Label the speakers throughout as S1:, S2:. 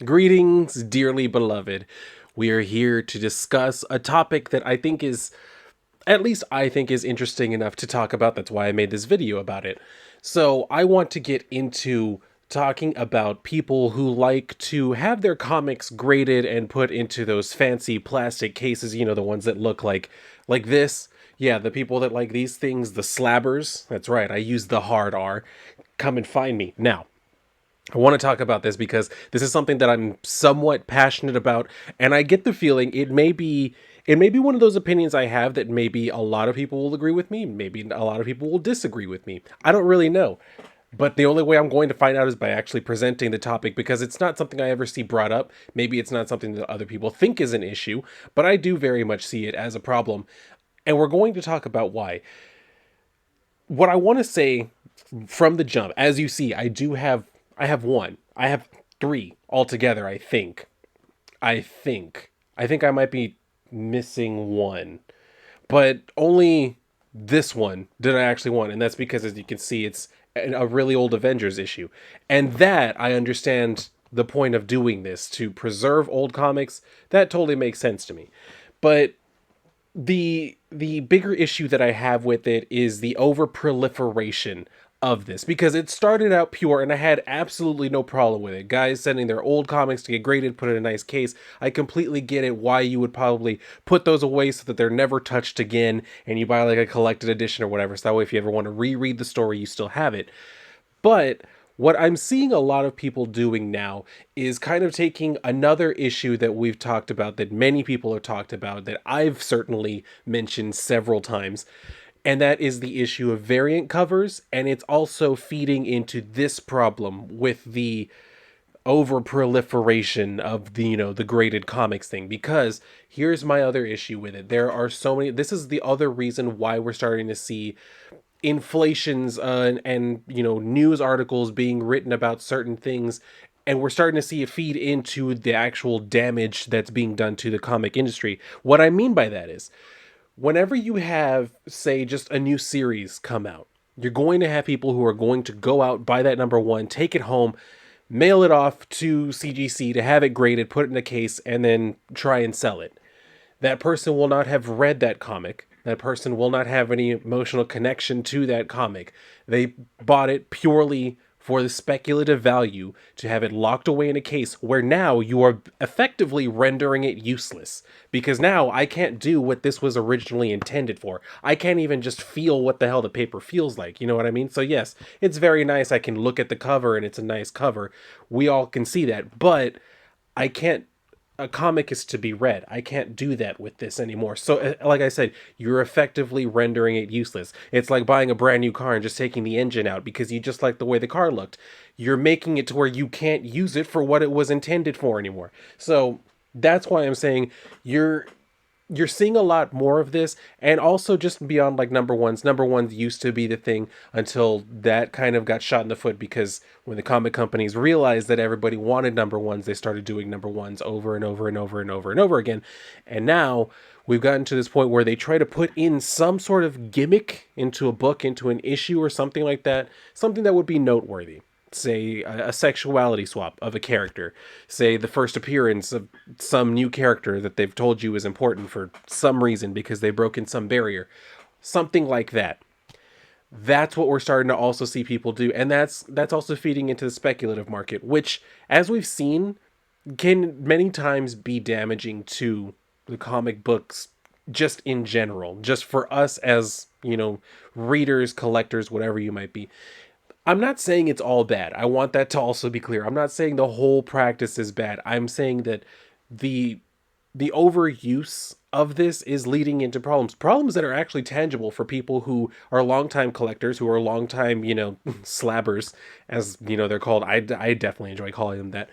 S1: Greetings, dearly beloved. We are here to discuss a topic that I think is, at least I think, is interesting enough to talk about. That's why I made this video about it. So, I want to get into talking about people who like to have their comics graded and put into those fancy plastic cases, the ones that look like this. Yeah, the people that like these things, the slabbers. That's right, I use the hard R. Come and find me. Now, I want to talk about this because this is something that I'm somewhat passionate about, and I get the feeling it may be one of those opinions I have that maybe a lot of people will agree with me, maybe a lot of people will disagree with me. I don't really know. But the only way I'm going to find out is by actually presenting the topic, because it's not something I ever see brought up. Maybe it's not something that other people think is an issue, but I do very much see it as a problem. And we're going to talk about why. What I want to say from the jump, as you see, I have one. I have three altogether, I think. I think I might be missing one. But only this one did I actually want, and that's because, as you can see, it's a really old Avengers issue. And that I understand the point of doing this, to preserve old comics. That totally makes sense to me. But the bigger issue that I have with it is the over proliferation of this, because it started out pure and I had absolutely no problem with it. Guys sending their old comics to get graded, put in a nice case. I completely get it why you would probably put those away so that they're never touched again, and you buy like a collected edition or whatever, so that way if you ever want to reread the story you still have it. But what I'm seeing a lot of people doing now is kind of taking another issue that we've talked about, that many people have talked about, that I've certainly mentioned several times, and that is the issue of variant covers. And it's also feeding into this problem with the over proliferation of the graded comics thing. Because here's my other issue with it: there are so many, this is the other reason why we're starting to see inflations, and news articles being written about certain things, and we're starting to see it feed into the actual damage that's being done to the comic industry. What I mean by that is, whenever you have, say, just a new series come out, you're going to have people who are going to go out, buy that number one, take it home, mail it off to CGC to have it graded, put it in a case, and then try and sell it. That person will not have read that comic. That person will not have any emotional connection to that comic. They bought it purely for the speculative value, to have it locked away in a case, where now you are effectively rendering it useless. Because now I can't do what this was originally intended for. I can't even just feel what the hell the paper feels like. You know what I mean? So, yes, it's very nice. I can look at the cover and it's a nice cover. We all can see that. But I can't, a comic is to be read. I can't do that with this anymore. So, like I said, you're effectively rendering it useless. It's like buying a brand new car and just taking the engine out because you just like the way the car looked. You're making it to where you can't use it for what it was intended for anymore. So, that's why I'm saying you're you're seeing a lot more of this. And also, just beyond like number ones used to be the thing until that kind of got shot in the foot, because when the comic companies realized that everybody wanted number ones, they started doing number ones over and over and over and over and over again. And now we've gotten to this point where they try to put in some sort of gimmick into a book, into an issue or something like that, something that would be noteworthy. Say a sexuality swap of a character, say the first appearance of some new character that they've told you is important for some reason because they've broken some barrier, something like that. That's what we're starting to also see people do, and that's also feeding into the speculative market, which, as we've seen, can many times be damaging to the comic books, just in general, just for us as readers, collectors, whatever you might be. I'm not saying it's all bad. I want that to also be clear. I'm not saying the whole practice is bad. I'm saying that the the overuse of this is leading into problems that are actually tangible for people who are longtime collectors, who are longtime, slabbers, as they're called. I definitely enjoy calling them that.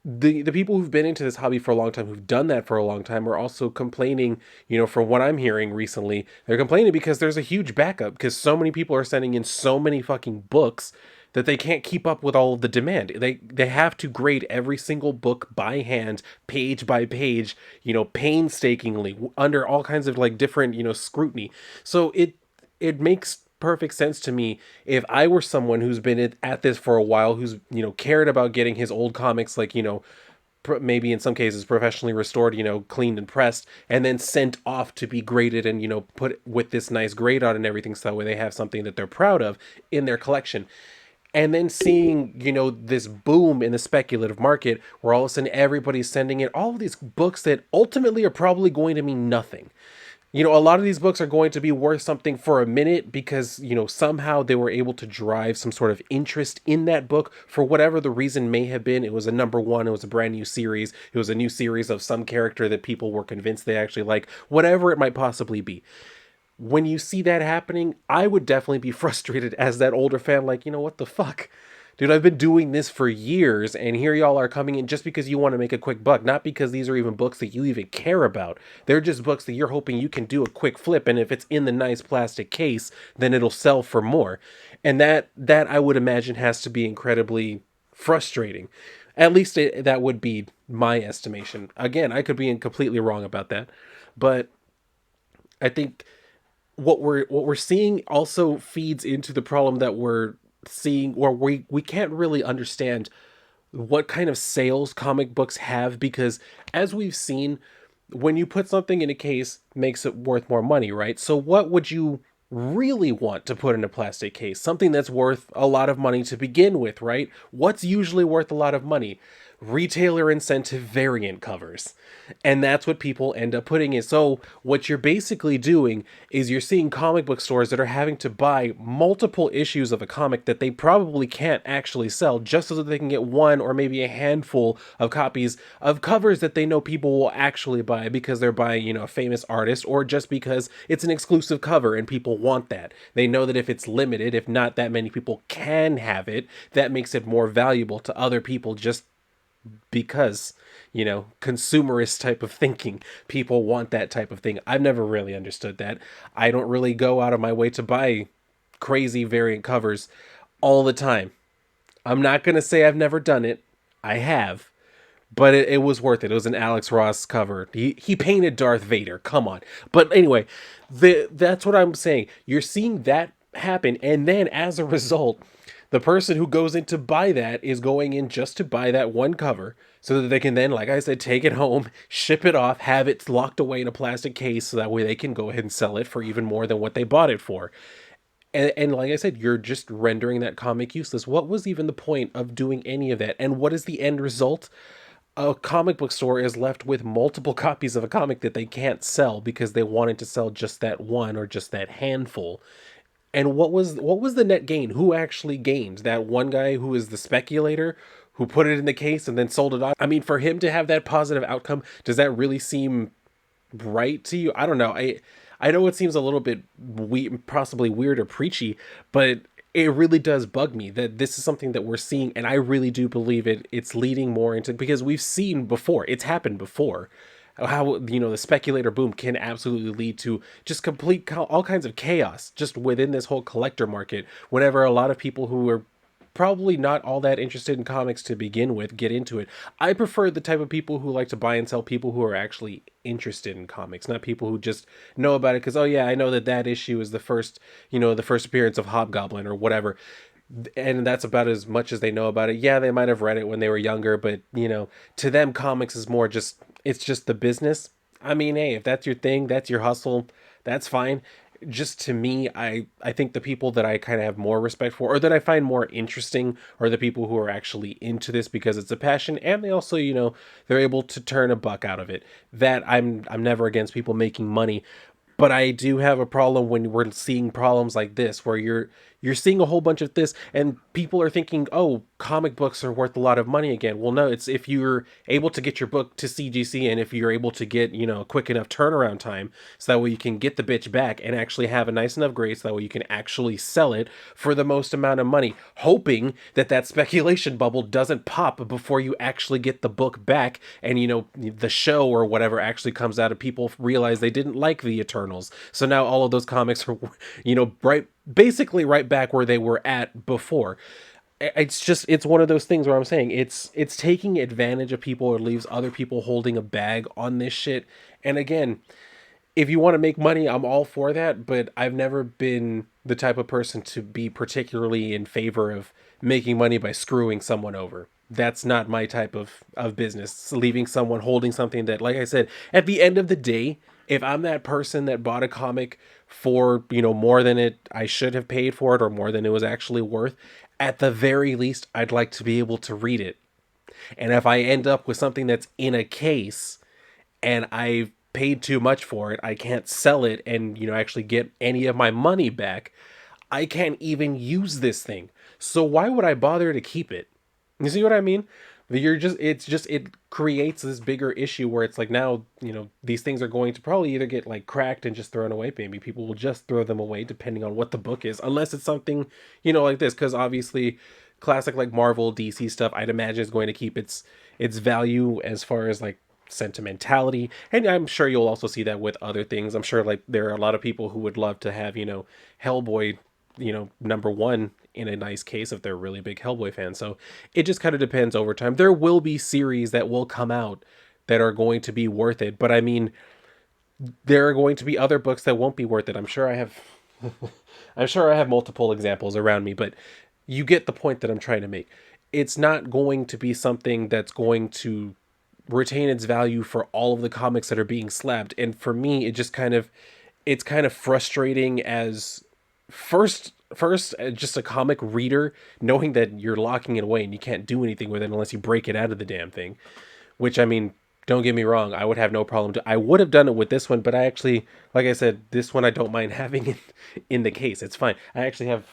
S1: The people who've been into this hobby for a long time, who've done that for a long time, are also complaining. From what I'm hearing recently, they're complaining because there's a huge backup, because so many people are sending in so many fucking books that they can't keep up with all of the demand. They have to grade every single book by hand, page by page, painstakingly, under all kinds of like different scrutiny. So it makes perfect sense to me if I were someone who's been at this for a while, who's, cared about getting his old comics, like, maybe in some cases professionally restored, cleaned and pressed, and then sent off to be graded and, put with this nice grade on and everything, so that way they have something that they're proud of in their collection. And then seeing, this boom in the speculative market where all of a sudden everybody's sending in all of these books that ultimately are probably going to mean nothing. A lot of these books are going to be worth something for a minute because, somehow they were able to drive some sort of interest in that book for whatever the reason may have been. It was a number one, it was a brand new series, it was a new series of some character that people were convinced they actually like, whatever it might possibly be. When you see that happening, I would definitely be frustrated as that older fan, like, what the fuck? Dude, I've been doing this for years, and here y'all are coming in just because you want to make a quick buck, not because these are even books that you even care about. They're just books that you're hoping you can do a quick flip, and if it's in the nice plastic case, then it'll sell for more. And that I would imagine has to be incredibly frustrating. At least that would be my estimation. Again, I could be completely wrong about that, but I think what we're seeing also feeds into the problem that we're seeing, where we can't really understand what kind of sales comic books have, because as we've seen, when you put something in a case, makes it worth more money, right? So what would you really want to put in a plastic case? Something that's worth a lot of money to begin with, right? What's usually worth a lot of money? Retailer incentive variant covers. And that's what people end up putting in. So what you're basically doing is you're seeing comic book stores that are having to buy multiple issues of a comic that they probably can't actually sell, just so that they can get one or maybe a handful of copies of covers that they know people will actually buy because they're buying, a famous artist, or just because it's an exclusive cover and people want that. They know that if it's limited, if not that many people can have it, that makes it more valuable to other people, just because, consumerist type of thinking. People want that type of thing. I've never really understood that. I don't really go out of my way to buy crazy variant covers all the time. I'm not going to say I've never done it. I have. But it was worth it. It was an Alex Ross cover. He painted Darth Vader. Come on. But anyway, that's what I'm saying. You're seeing that happen. And then as a result, the person who goes in to buy that is going in just to buy that one cover so that they can then, like I said, take it home, ship it off, have it locked away in a plastic case so that way they can go ahead and sell it for even more than what they bought it for. And like I said, you're just rendering that comic useless. What was even the point of doing any of that? And what is the end result? A comic book store is left with multiple copies of a comic that they can't sell because they wanted to sell just that one or just that handful. And what was the net gain? Who actually gained? That one guy who is the speculator who put it in the case and then sold it on? I mean, for him to have that positive outcome, does that really seem right to you? I don't know. I know it seems a little bit possibly weird or preachy, but it really does bug me that this is something that we're seeing, and I really do believe it's leading more into, because we've seen before, it's happened before, how the speculator boom can absolutely lead to just complete all kinds of chaos just within this whole collector market, whenever a lot of people who are probably not all that interested in comics to begin with get into it. I prefer the type of people who like to buy and sell people who are actually interested in comics, not people who just know about it because, oh yeah, I know that issue is the first appearance of Hobgoblin or whatever, and that's about as much as they know about it. Yeah, they might have read it when they were younger, but to them comics is more just, it's just the business. I mean, hey, if that's your thing, that's your hustle, that's fine. Just to me, I think the people that I kind of have more respect for, or that I find more interesting, are the people who are actually into this because it's a passion, and they also, they're able to turn a buck out of it. That I'm never against people making money, but I do have a problem when we're seeing problems like this, where you're seeing a whole bunch of this, and people are thinking, oh, comic books are worth a lot of money again. Well, no, it's if you're able to get your book to CGC, and if you're able to get, a quick enough turnaround time, so that way you can get the bitch back and actually have a nice enough grade, so that way you can actually sell it for the most amount of money, hoping that speculation bubble doesn't pop before you actually get the book back, and, the show or whatever actually comes out, and people realize they didn't like the Eternals. So now all of those comics are, basically right back where they were at before. It's one of those things where I'm saying it's taking advantage of people, or leaves other people holding a bag on this shit. And again, if you want to make money, I'm all for that, but I've never been the type of person to be particularly in favor of making money by screwing someone over. That's not my type of business. Leaving someone holding something that, like I said, at the end of the day, if I'm that person that bought a comic for, more than it I should have paid for it or more than it was actually worth, at the very least, I'd like to be able to read it. And if I end up with something that's in a case and I've paid too much for it, I can't sell it and, actually get any of my money back. I can't even use this thing. So why would I bother to keep it? You see what I mean? It creates this bigger issue where it's like now, these things are going to probably either get like cracked and just thrown away. Maybe people will just throw them away depending on what the book is, unless it's something, like this. Because obviously, classic like Marvel, DC stuff, I'd imagine is going to keep its value as far as like sentimentality. And I'm sure you'll also see that with other things. I'm sure like there are a lot of people who would love to have, Hellboy, number one in a nice case if they're really big Hellboy fans. So it just kind of depends over time. There will be series that will come out that are going to be worth it, but I mean, there are going to be other books that won't be worth it. I'm sure I have multiple examples around me, but you get the point that I'm trying to make. It's not going to be something that's going to retain its value for all of the comics that are being slabbed. And for me, it's kind of frustrating as first just a comic reader knowing that you're locking it away and you can't do anything with it unless you break it out of the damn thing, which I mean, don't get me wrong, I would have no problem I would have done it with this one, but I actually, like I said, this one I don't mind having it in the case. It's fine. I actually have,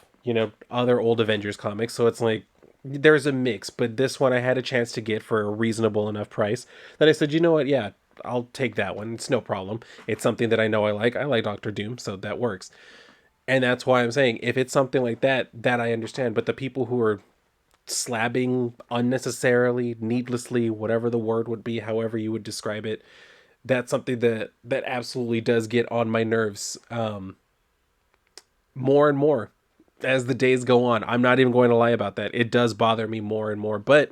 S1: other old Avengers comics, so it's like there's a mix, but this one I had a chance to get for a reasonable enough price that I said, you know what, yeah, I'll take that one. It's no problem. It's something that I know I like. I like Doctor Doom, so that works. And that's why I'm saying if it's something like that, that I understand. But the people who are slabbing unnecessarily, needlessly, whatever the word would be, however you would describe it, that's something that absolutely does get on my nerves, more and more as the days go on. I'm not even going to lie about that. It does bother me more and more. But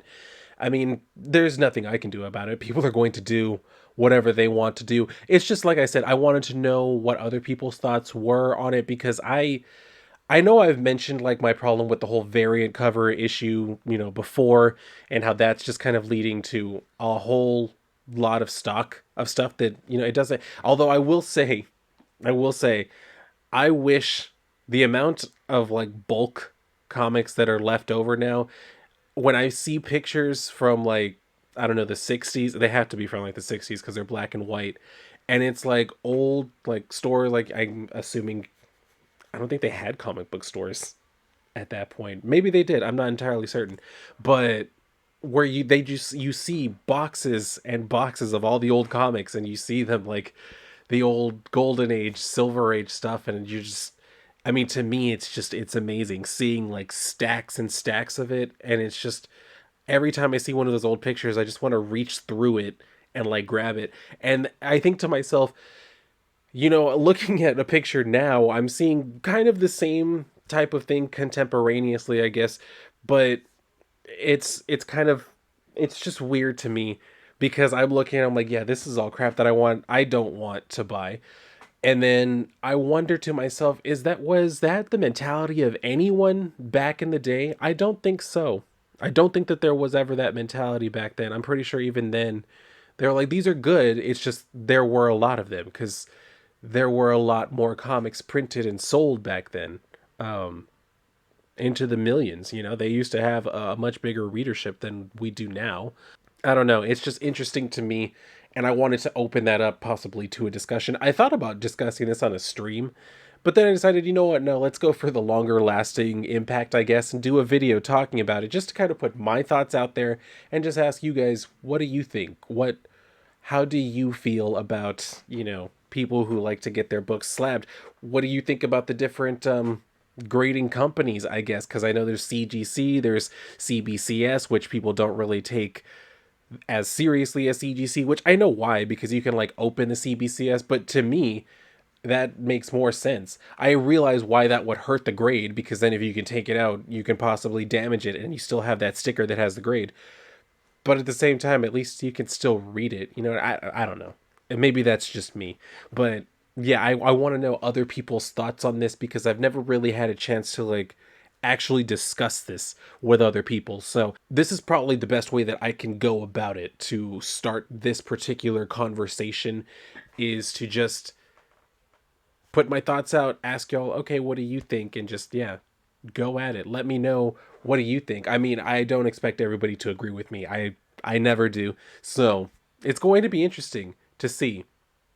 S1: I mean, there's nothing I can do about it. People are going to do whatever they want to do. It's just like I said, I wanted to know what other people's thoughts were on it because I know I've mentioned like my problem with the whole variant cover issue, before, and how that's just kind of leading to a whole lot of stock of stuff that, it doesn't. Although I will say, I wish the amount of like bulk comics that are left over now, when I see pictures from like, I don't know, the 60s, they have to be from like the 60s because they're black and white. And it's like old like store, like I'm assuming, I don't think they had comic book stores at that point. Maybe they did. I'm not entirely certain. But where you see boxes and boxes of all the old comics and you see them like the old golden age, silver age stuff, and you just, I mean, to me it's amazing seeing like stacks and stacks of it. And it's just every time I see one of those old pictures, I just want to reach through it and like grab it. And I think to myself, looking at a picture now, I'm seeing kind of the same type of thing contemporaneously, I guess, but it's kind of, it's just weird to me because I'm looking, I'm like, yeah, this is all crap that I don't want to buy. And then I wonder to myself, was that the mentality of anyone back in the day? I don't think so. I don't think that there was ever that mentality back then. I'm pretty sure even then they were like, these are good. It's just there were a lot of them because there were a lot more comics printed and sold back then, into the millions. They used to have a much bigger readership than we do now. I don't know. It's just interesting to me. And I wanted to open that up possibly to a discussion. I thought about discussing this on a stream, but then I decided, you know what? No, let's go for the longer lasting impact, I guess, and do a video talking about it just to kind of put my thoughts out there and just ask you guys, what do you think? How do you feel about, people who like to get their books slabbed? What do you think about the different grading companies, I guess? Because I know there's CGC, there's CBCS, which people don't really take as seriously as CGC, which I know why, because you can like open the CBCS, but to me, that makes more sense. I realize why that would hurt the grade, because then if you can take it out, you can possibly damage it and you still have that sticker that has the grade. But at the same time, at least you can still read it. I don't know. And maybe that's just me. But yeah, I want to know other people's thoughts on this because I've never really had a chance to like actually discuss this with other people. So this is probably the best way that I can go about it to start this particular conversation is to just put my thoughts out, ask y'all, okay, what do you think? And just, yeah, go at it. Let me know, what do you think? I mean, I don't expect everybody to agree with me. I never do. So it's going to be interesting to see.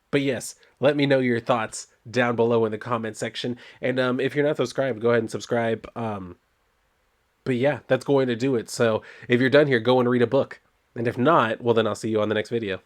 S1: But yes, let me know your thoughts down below in the comment section. And if you're not subscribed, go ahead and subscribe. But yeah, that's going to do it. So if you're done here, go and read a book. And if not, well, then I'll see you on the next video.